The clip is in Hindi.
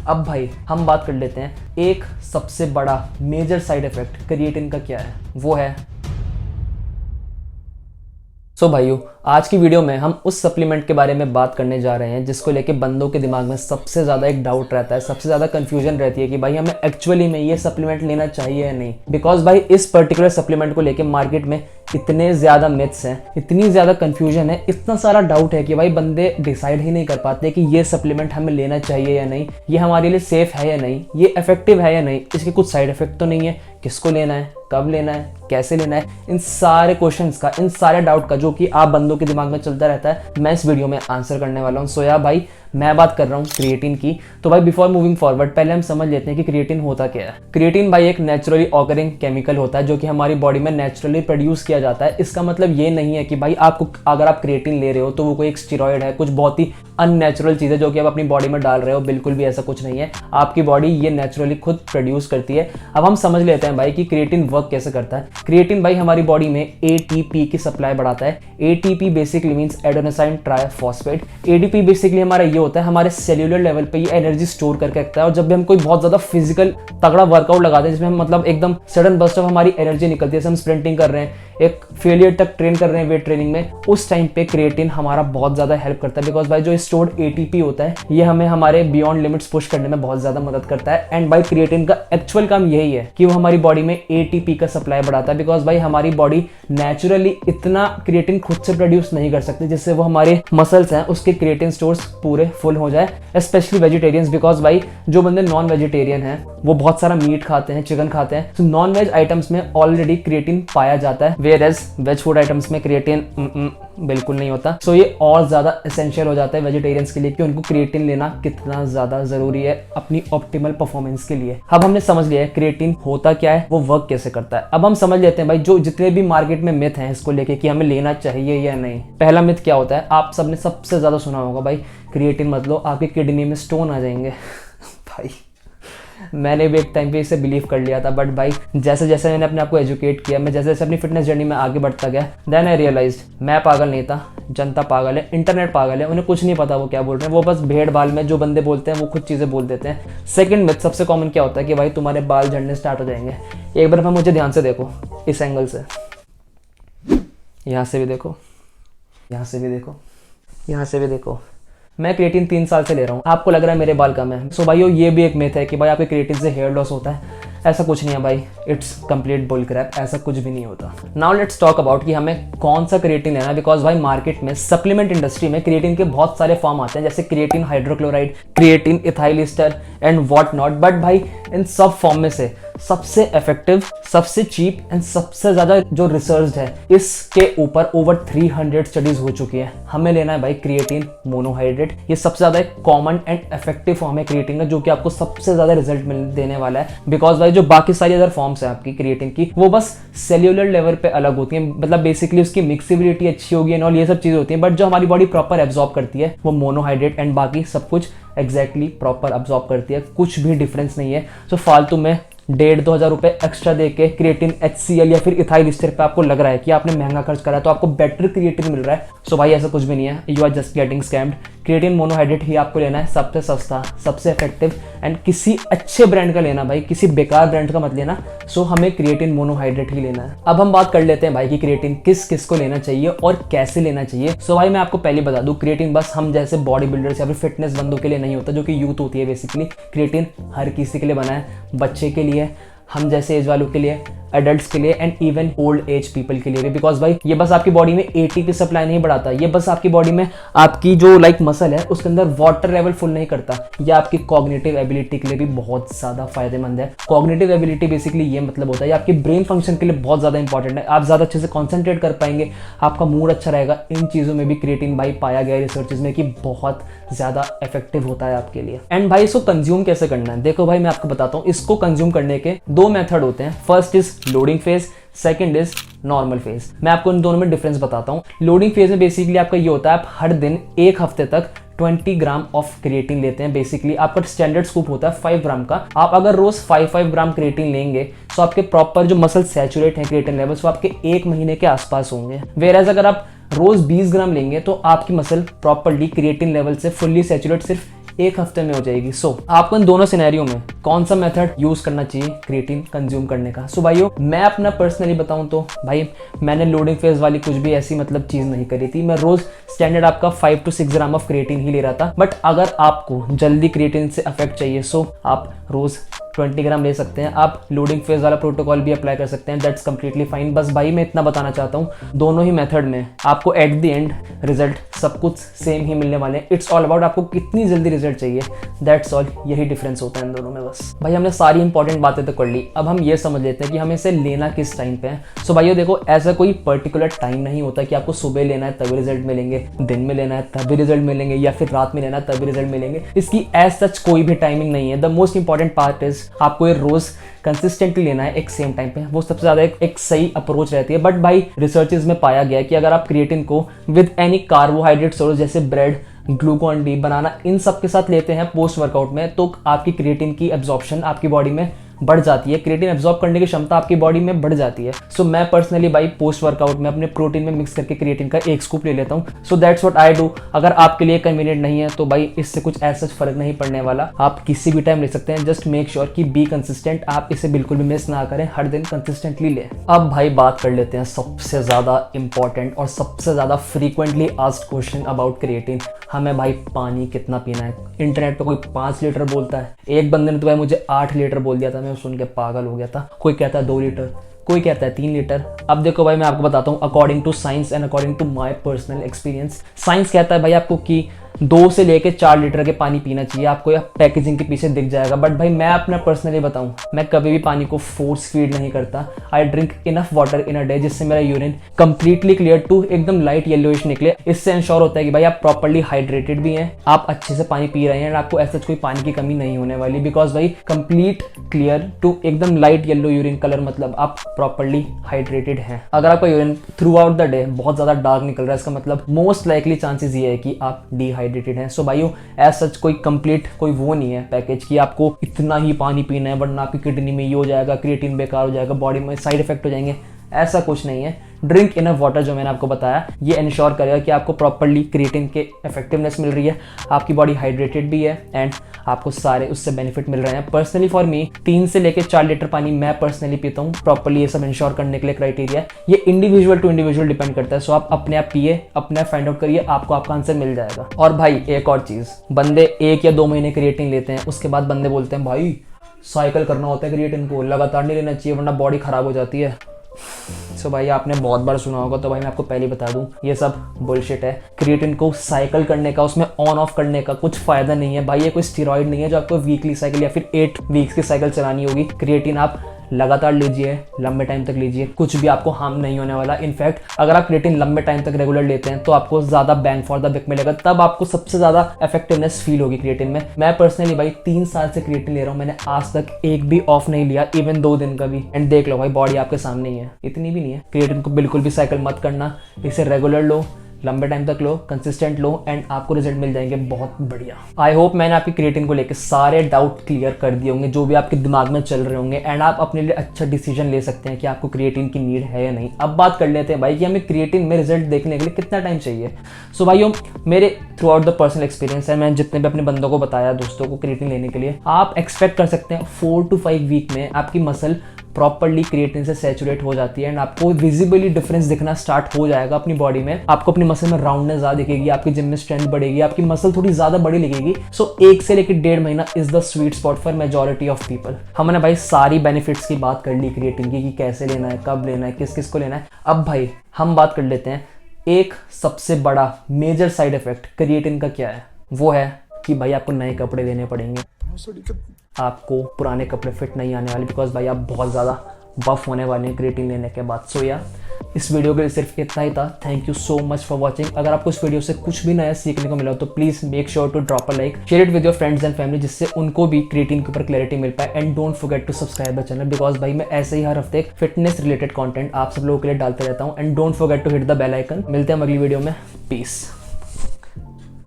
अब भाई हम बात कर लेते हैं एक सबसे बड़ा मेजर साइड इफेक्ट क्रिएटिन का क्या है, वो है भाइयों, आज की वीडियो में हम उस सप्लीमेंट के बारे में बात करने जा रहे हैं जिसको लेके बंदों के दिमाग में सबसे ज़्यादा एक डाउट रहता है, सबसे ज़्यादा कंफ्यूजन रहती है कि भाई हमें एक्चुअली में ये सप्लीमेंट लेना चाहिए या नहीं। बिकॉज भाई इस पर्टिकुलर सप्लीमेंट को लेके मार्केट में इतने ज़्यादा मिथ्स हैं, इतनी ज़्यादा कंफ्यूजन है, इतना सारा डाउट है कि भाई बंदे डिसाइड ही नहीं कर पाते कि ये सप्लीमेंट हमें लेना चाहिए या नहीं, ये हमारे लिए सेफ है या नहीं, ये इफेक्टिव है या नहीं, इसके कुछ साइड इफेक्ट तो नहीं है, किसको लेना है, कब लेना है, कैसे लेना है। इन सारे क्वेश्चंस का, इन सारे डाउट का जो कि आप बंदों के दिमाग में चलता रहता है, मैं इस वीडियो में आंसर करने वाला हूँ। सो यार भाई, मैं बात कर रहा हूँ क्रिएटिन की। तो भाई बिफोर मूविंग फॉरवर्ड पहले हम समझ लेते हैं कि क्रिएटिन होता क्या है। क्रिएटिन भाई एक नेचुरली ऑकरिंग केमिकल होता है जो कि हमारी बॉडी में नेचुरली प्रोड्यूस किया जाता है। इसका मतलब ये नहीं है कि भाई आपको, अगर आप क्रिएटिन ले रहे हो तो वो कोई एक स्टेरॉइड है, कुछ बहुत ही अननेचुरल चीज़ है जो कि आप अपनी बॉडी में डाल रहे हो। बिल्कुल भी ऐसा कुछ नहीं है, आपकी बॉडी ये नेचुरली खुद प्रोड्यूस करती है। अब हम समझ लेते हैं भाई कि क्रिएटिन वर्क कैसे करता है। क्रिएटिन भाई हमारी बॉडी में एटीपी की सप्लाई बढ़ाता है। ATP basically means adenosine triphosphate. ATP basically हमारा ये होता है, हमारे सेल्यूलर लेवल पे ये एनर्जी स्टोर करके रखता है। और जब भी हम कोई बहुत ज्यादा फिजिकल तगड़ा वर्कआउट लगाते हैं जिसमें हम मतलब एकदम सडन बर्स्ट ऑफ हमारी एनर्जी निकलती है, जैसे हम स्प्रिंटिंग कर रहे हैं, एक फेलियर तक ट्रेन कर रहे हैं वेट ट्रेनिंग में, उस टाइम पे क्रिएटिन हमारा बहुत ज्यादा हेल्प करता है। बिकॉज भाई जो स्टोर्ड एटीपी होता है ये हमें हमारे बियॉन्ड लिमिट्स पुश करने में बहुत ज्यादा मदद करता है। एंड भाई क्रिएटिन का एक्चुअल काम यही है कि वो हमारी बॉडी में एटीपी का सप्लाई बढ़ाता है। बिकॉज भाई हमारी बॉडी नेचुरली इतना क्रिएटिन खुद से प्रोड्यूस नहीं कर सकती जिससे वो हमारे मसल्स हैं उसके क्रिएटिन स्टोर्स पूरे फुल हो जाए, स्पेशली वेजिटेरियंस। बिकॉज भाई जो बंदे नॉन वेजिटेरियन हैं वो बहुत सारा मीट खाते हैं, चिकन खाते हैं, तो नॉन वेज आइटम्स में ऑलरेडी क्रिएटिन पाया जाता है, whereas veg food items में क्रिएटिन बिल्कुल नहीं होता। सो ये और ज्यादा एसेंशियल हो जाता है वेजिटेरियंस के लिए कि उनको क्रिएटिन लेना कितना ज्यादा जरूरी है अपनी ऑप्टिमल परफॉर्मेंस के लिए। अब हमने समझ लिया है क्रिएटिन होता क्या है, वो वर्क कैसे करता है। अब हम समझ लेते हैं भाई जो जितने भी मार्केट में मिथ हैं इसको लेके कि हमें लेना चाहिए या नहीं। पहला मिथ क्या होता है, आप सबने सबसे ज्यादा सुना होगा भाई क्रिएटिन मतलब आपकी किडनी में स्टोन आ जाएंगे। भाई मैंने भी एक टाइम पे इसे बिलीव कर लिया था, बट भाई जैसे जैसे मैंने अपने आप को एजुकेट किया, मैं जैसे जैसे अपनी फिटनेस जर्नी में आगे बढ़ता गया, देन आई रियलाइज्ड मैं पागल नहीं था, जनता पागल है, इंटरनेट पागल है, उन्हें कुछ नहीं पता वो क्या बोल रहे हैं, वो बस भेड़ बाल में जो बंदे बोलते हैं वो खुद चीज़ें बोल देते हैं। सेकंड मिथ सबसे कॉमन क्या होता है कि भाई तुम्हारे बाल झड़ने स्टार्ट हो जाएंगे। एक बार मुझे ध्यान से देखो, इस एंगल से, यहाँ से भी देखो, यहाँ से भी देखो, यहाँ से भी देखो, मैं क्रिएटिन 3 साल से ले रहा हूँ, आपको लग रहा है मेरे बाल कम है। सो भाइयों ये भी एक मिथ है कि भाई आपके क्रिएटिन से हेयर लॉस होता है, ऐसा कुछ नहीं है भाई, इट्स कंप्लीट बुल क्रैप, ऐसा कुछ भी नहीं होता। नाउ लेट्स टॉक अबाउट कि हमें कौन सा क्रिएटिन लेना है। बिकॉज भाई मार्केट में सप्लीमेंट इंडस्ट्री में क्रिएटिन के बहुत सारे फॉर्म आते हैं, जैसे creatine hydrochloride, creatine ethyl Easter and what not. But भाई इन सब फॉर्म में से सबसे इफेक्टिव, सबसे चीप एंड सबसे ज्यादा जो रिसर्च है, इसके ऊपर ओवर 300 स्टडीज हो चुकी है। हमें लेना है भाई क्रिएटिन मोनोहाइड्रेट। ये सबसे ज्यादा कॉमन एंड इफेक्टिव फॉर्म है क्रिएटिन का, जो कि आपको सबसे ज्यादा रिजल्ट देने वाला है। बिकॉज भाई जो बाकी सारी अदर फॉर्म्स है आपकी क्रिएटिन की, वो बस सेल्यूलर लेवल पे अलग होती है, मतलब बेसिकली उसकी मिक्सिबिलिटी अच्छी होगी एंड ऑल, ये सब चीजें होती हैं। बट जो हमारी बॉडी प्रॉपर एब्जॉर्ब करती है वो मोनोहाइड्रेट एंड बाकी सब कुछ एग्जैक्टली प्रॉपर एब्जॉर्ब करती है, कुछ भी डिफरेंस नहीं है। सो फालतू में 1,500-2 हज़ार रुपए एक्स्ट्रा देके क्रिएटिन HCl या फिर इथाइल ईस्टर पे आपको लग रहा है कि आपने महंगा खर्च करा है तो आपको बेटर क्रिएटिन मिल रहा है। सो भाई ऐसा कुछ भी नहीं है, you are just getting scammed. Creatine monohydrate ही आपको लेना है, सबसे सस्ता, सबसे इफेक्टिव एंड किसी अच्छे ब्रांड का लेना भाई, किसी बेकार ब्रांड का मत लेना। सो हमें क्रिएटिन मोनोहाइड्रेट ही लेना है। अब हम बात कर लेते हैं भाई कि क्रिएटिन किस किस को लेना चाहिए और कैसे लेना चाहिए। सो भाई मैं आपको पहले बता दूं, क्रिएटिन बस हम जैसे बॉडी बिल्डर्स या फिर फिटनेस बंदों के लिए नहीं होता, जो कि यूथ होती है बेसिकली। क्रिएटिन हर किसी के लिए बना है, बच्चे के लिए, हम जैसे एज वालों के लिए, एडल्ट्स के लिए and even old age people के लिए भी। बिकॉज भाई ये बस आपकी बॉडी में एटीपी सप्लाई नहीं बढ़ाता, ये बस आपकी बॉडी में आपकी जो मसल है उसके अंदर वाटर लेवल फुल नहीं करता, ये आपकी कॉग्निटिव एबिलिटी के लिए भी बहुत ज्यादा फायदेमंद है। कॉग्निटिव एबिलिटी बेसिकली ये मतलब होता है आपकी ब्रेन फंक्शन के लिए बहुत ज्यादा इंपॉर्टेंट है, आप ज्यादा अच्छे से कॉन्सेंट्रेट कर पाएंगे, आपका मूड अच्छा रहेगा। इन चीजों में भी क्रिएटिन भाई पाया गया रिसर्चेज में कि बहुत ज्यादा इफेक्टिव होता है आपके लिए। एंड भाई इसको कंज्यूम कैसे करना है, देखो भाई मैं आपको बताता हूँ। इसको कंज्यूम करने के 2 मेथड होते हैं, first is loading phase, second is normal phase. मैं आपको इन दोनों में डिफरेंस बताता हूँ। लोडिंग फेज में बेसिकली आपका ये होता है, आप हर दिन 1 हफ्ते तक 20 ग्राम ऑफ क्रिएटिन लेते हैं। बेसिकली आपका स्टैंडर्ड स्कूप होता है 5 ग्राम का। आप अगर रोज 5 ग्राम क्रिएटिन लेंगे तो आपके प्रॉपर जो मसल सैचुरेट है क्रिएटिन लेवल्स वो आपके 1 महीने के आसपास होंगे। वेयर अगर आप रोज 20 ग्राम लेंगे तो आपकी मसल प्रॉपरली क्रिएटिन लेवल से फुल्ली सैचुरेट सिर्फ 1 हफ्ते में हो जाएगी। सो आपको इन दोनों सिनेरियो में कौन सा मेथड यूज करना चाहिए क्रिएटिन कंज्यूम करने का? सो भाइयों, मैं अपना पर्सनली बताऊं तो भाई मैंने लोडिंग फेज वाली कुछ भी ऐसी मतलब चीज नहीं करी थी। मैं रोज स्टैंडर्ड आपका 5 to 6 ग्राम ऑफ क्रिएटिन ही ले रहा था। बट अगर आपको जल्दी क्रिएटिन से अफेक्ट चाहिए सो आप रोज 20 ग्राम ले सकते हैं। आप लोडिंग फेज वाला प्रोटोकॉल भी अप्लाई कर सकते हैं, दैट्स कंप्लीटली फाइन। बस भाई मैं इतना बताना चाहता हूँ, दोनों ही मेथड में आपको एट द एंड रिजल्ट सब कुछ सेम ही मिलने वाले हैं। इट्स ऑल अबाउट आपको कितनी जल्दी रिजल्ट चाहिए, दैट्स ऑल। यही डिफरेंस होता है इन दोनों में बस। भाई हमने सारी इंपॉर्टेंट बातें तो कर ली, अब हम ये समझ लेते हैं कि हमें इसे लेना किस टाइम पे है। सो भाइयों देखो, ऐसा कोई पर्टिकुलर टाइम नहीं होता कि आपको सुबह लेना है तभी रिजल्ट मिलेंगे, दिन में लेना है तभी रिजल्ट मिलेंगे, या फिर रात में लेना है तभी रिजल्ट मिलेंगे। इसकी एज सच कोई भी टाइमिंग नहीं है। The most important part is आपको ये रोज कंसिस्टेंटली लेना है एक सेम टाइम पे, वो सबसे ज्यादा एक सही अप्रोच रहती है। बट भाई रिसर्चेस में पाया गया है कि अगर आप क्रिएटिन को विद एनी कार्बोहाइड्रेट सोर्स जैसे ब्रेड, ग्लूकॉन डी, बनाना, इन सब के साथ लेते हैं पोस्ट वर्कआउट में, तो आपकी क्रिएटिन की एब्जॉर्प्शन आपकी बॉडी में बढ़ जाती है। क्रिएटिन एब्जॉर्ब करने की क्षमता आपकी बॉडी में बढ़ जाती है। सो मैं पर्सनली भाई पोस्ट वर्कआउट में अपने प्रोटीन में मिक्स करके क्रिएटिन का 1 स्कूप ले लेता हूँ। So that's what I do. अगर आपके लिए कन्वीनियंट नहीं है तो भाई इससे कुछ ऐसा फर्क नहीं पड़ने वाला, आप किसी भी टाइम ले सकते हैं। जस्ट मेक श्योर कि बी कंसिस्टेंट, आप इसे बिल्कुल भी मिस ना करें, हर दिन कंसिस्टेंटली लें। अब भाई बात कर लेते हैं सबसे ज्यादा इंपॉर्टेंट और सबसे ज्यादा frequently asked question about creatine. हमें भाई पानी कितना पीना है? इंटरनेट पे कोई 5 लीटर बोलता है, एक बंदे ने तो भाई मुझे 8 लीटर बोल दिया था, मैं सुन के पागल हो गया था। कोई कहता है 2 लीटर, कोई कहता है 3 लीटर। अब देखो भाई मैं आपको बताता हूँ according to science and according to my personal experience. Science कहता है भाई आपको कि 2 से लेके 4 लीटर के पानी पीना चाहिए। आपको यह पैकेजिंग के पीछे दिख जाएगा। बट भाई मैं अपना पर्सनली बताऊं, मैं कभी भी पानी को फोर्स फीड नहीं करता। I drink enough water in a day जिससे मेरा यूरिन कंप्लीटली क्लियर टू एकदम लाइट येलोइश निकले। इससे इंश्योर होता है कि भाई आप प्रॉपर्ली हाइड्रेटेड भी हैं, आप अच्छे से पानी पी रहे हैं, आपको ऐसा कोई पानी की कमी नहीं होने वाली। बिकॉज भाई कंप्लीट क्लियर टू एकदम लाइट येलो यूरिन कलर मतलब आप प्रॉपर्ली हाइड्रेटेड हैं। अगर आपका urine through out the day बहुत ज्यादा डार्क निकल रहा है, इसका मतलब मोस्ट लाइकली चांसेस ये है कि आप डिहाइड्रेटेड हैं। सो भाइयों एज सच कोई कंप्लीट कोई वो नहीं है पैकेज कि आपको इतना ही पानी पीना है वरना आपकी किडनी में ये हो जाएगा, क्रिएटिन बेकार हो जाएगा, बॉडी में साइड इफेक्ट हो जाएंगे। ऐसा कुछ नहीं है। ड्रिंक इनफ वाटर जो मैंने आपको बताया ये इंश्योर करेगा कि आपको प्रॉपर्ली क्रिएटिन के इफेक्टिवनेस मिल रही है, आपकी बॉडी हाइड्रेटेड भी है एंड आपको सारे उससे बेनिफिट मिल रहे हैं। पर्सनली फॉर मी 3 से लेकर 4 लीटर पानी मैं पर्सनली पीता हूँ प्रॉपर्ली। ये सब इंश्योर करने के लिए क्राइटेरिया ये इंडिविजुअल टू इंडिविजुअल डिपेंड करता है। सो आप अपने आप पिए, अपने आप फाइंड आउट करिए, आपको आपका आंसर मिल जाएगा। और भाई एक और चीज, बंदे 1 या 2 महीने क्रिएटिन लेते हैं, उसके बाद बंदे बोलते हैं भाई साइकिल करना होता है क्रिएटिन को, लगातार नहीं लेना चाहिए वरना बॉडी खराब हो जाती है। सो भाई आपने बहुत बार सुना होगा, तो भाई मैं आपको पहले बता दूं ये सब बुलशिट है। क्रिएटिन को साइकिल करने का, उसमें ऑन ऑफ करने का कुछ फायदा नहीं है भाई। ये कोई स्टेरॉइड नहीं है जो आपको वीकली साइकिल या फिर 8 वीक्स की साइकिल चलानी होगी। क्रिएटिन आप लगातार लीजिए, लंबे टाइम तक लीजिए, कुछ भी आपको हार्म नहीं होने वाला। इनफैक्ट अगर आप क्रिएटिन लंबे टाइम तक रेगुलर लेते हैं तो आपको ज्यादा बैंग फॉर द बिक मिलेगा, तब आपको सबसे ज्यादा इफेक्टिवनेस फील होगी क्रिएटिन में। मैं पर्सनली भाई 3 साल से क्रिएटिन ले रहा हूँ, मैंने आज तक एक भी ऑफ नहीं लिया, इवन 2 दिन का भी। एंड देख लो भाई बॉडी आपके सामने ही है, इतनी भी नहीं है। क्रिएटिन को बिल्कुल भी साइकिल मत करना, इसे रेगुलर लो, लंबे टाइम तक लो, कंसिस्टेंट लो एंड आपको रिजल्ट मिल जाएंगे बहुत बढ़िया। आई होप मैंने आपकी क्रिएटिन को लेकर सारे डाउट क्लियर कर दिए होंगे जो भी आपके दिमाग में चल रहे होंगे, एंड आप अपने लिए अच्छा डिसीजन ले सकते हैं कि आपको क्रिएटिन की नीड है या नहीं। अब बात कर लेते हैं भाई कि हमें क्रिएटिन में रिजल्ट देखने के लिए कितना टाइम चाहिए। सो भाइयों मेरे through out the personal experience है, मैं जितने भी अपने बंदों को बताया, दोस्तों को क्रिएटिन लेने के लिए, आप एक्सपेक्ट कर सकते हैं 4 to 5 वीक में आपकी मसल प्रॉपर्ली क्रिएटिन से सैचुरेट हो जाती है एंड आपको विजिबली डिफरेंस दिखना स्टार्ट हो जाएगा अपनी बॉडी में। आपको अपनी मसल में राउंडनेस ज्यादा दिखेगी, आपकी जिम में स्ट्रेंथ बढ़ेगी, आपकी मसल थोड़ी ज्यादा बड़ी लगेगी। सो 1 से लेकर 1.5 महीना is the sweet spot for majority of people. हमने भाई सारी बेनिफिट्स की बात कर ली क्रिएटिन की, कि कैसे लेना है, कब लेना है, किस किस को लेना है। अब भाई हम बात कर लेते हैं एक सबसे बड़ा मेजर साइड इफेक्ट क्रिएटिन का क्या है। वो है कि भाई आपको नए कपड़े लेने पड़ेंगे, आपको पुराने कपड़े फिट नहीं आने वाले, बिकॉज भाई आप बहुत ज़्यादा बफ होने वाले हैं क्रिएटिन लेने के बाद। सो या इस वीडियो के लिए सिर्फ इतना ही था। Thank you so much for watching. अगर आपको इस वीडियो से कुछ भी नया सीखने को मिला तो please make sure to drop a like, share it with your friends and family, जिससे उनको भी क्रिएटिन के ऊपर क्लैरिटी मिल पाए। And don't forget to subscribe the channel, because भाई मैं ऐसे ही हर हफ्ते फिटनेस रिलेटेड कंटेंट आप सब लोगों के लिए डालते रहता हूँ। And don't forget to hit the bell icon. मिलते हैं अगली वीडियो में, पीस।